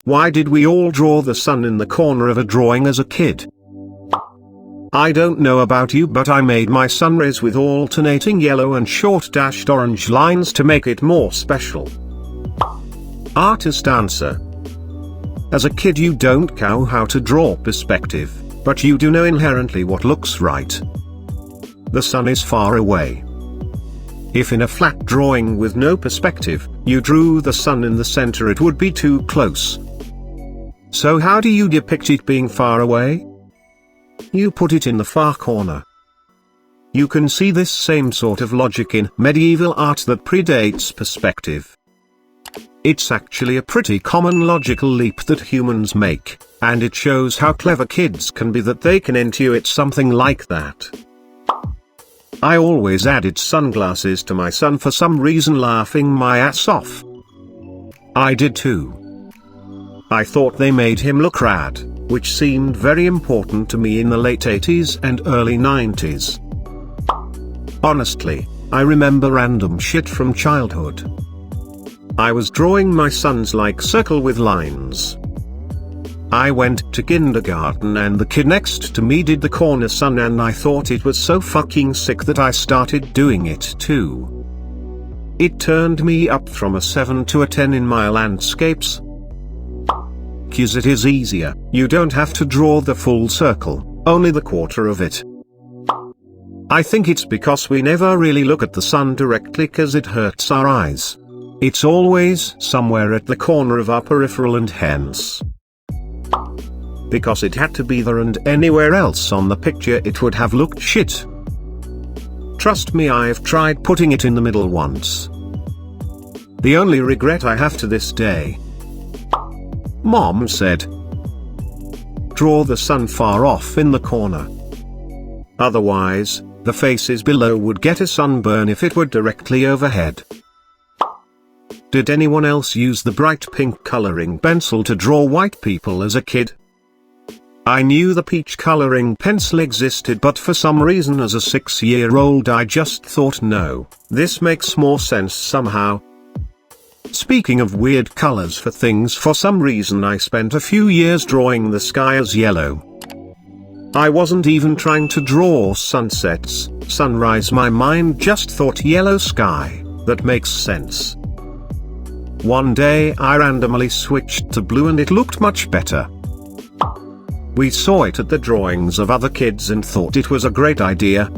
Why did we all draw the sun in the corner of a drawing as a kid? I don't know about you, but I made my sun rays with alternating yellow and short dashed orange lines to make it more special. Artist answer. As a kid you don't know how to draw perspective, but you do know inherently what looks right. The sun is far away. If in a flat drawing with no perspective, you drew the sun in the center, it would be too close. So how do you depict it being far away? You put it in the far corner. You can see this same sort of logic in medieval art that predates perspective. It's actually a pretty common logical leap that humans make, and it shows how clever kids can be that they can intuit something like that. I always added sunglasses to my son for some reason, laughing my ass off. I did too. I thought they made him look rad, which seemed very important to me in the late 80s and early 90s. Honestly, I remember random shit from childhood. I was drawing my son's like circle with lines. I went to kindergarten and the kid next to me did the corner sun, and I thought it was so fucking sick that I started doing it too. It turned me up from a 7 to a 10 in my landscapes. 'Cause it is easier, you don't have to draw the full circle, only the quarter of it. I think it's because we never really look at the sun directly 'cause it hurts our eyes. It's always somewhere at the corner of our peripheral, and hence, because it had to be there and anywhere else on the picture it would have looked shit. Trust me, I've tried putting it in the middle once. The only regret I have to this day. Mom said, draw the sun far off in the corner. Otherwise, the faces below would get a sunburn if it were directly overhead. Did anyone else use the bright pink coloring pencil to draw white people as a kid? I knew the peach coloring pencil existed, but for some reason as a 6-year-old I just thought, no, this makes more sense somehow. Speaking of weird colors for things, for some reason I spent a few years drawing the sky as yellow. I wasn't even trying to draw sunsets, sunrise, my mind just thought yellow sky, that makes sense. One day I randomly switched to blue and it looked much better. We saw it at the drawings of other kids and thought it was a great idea.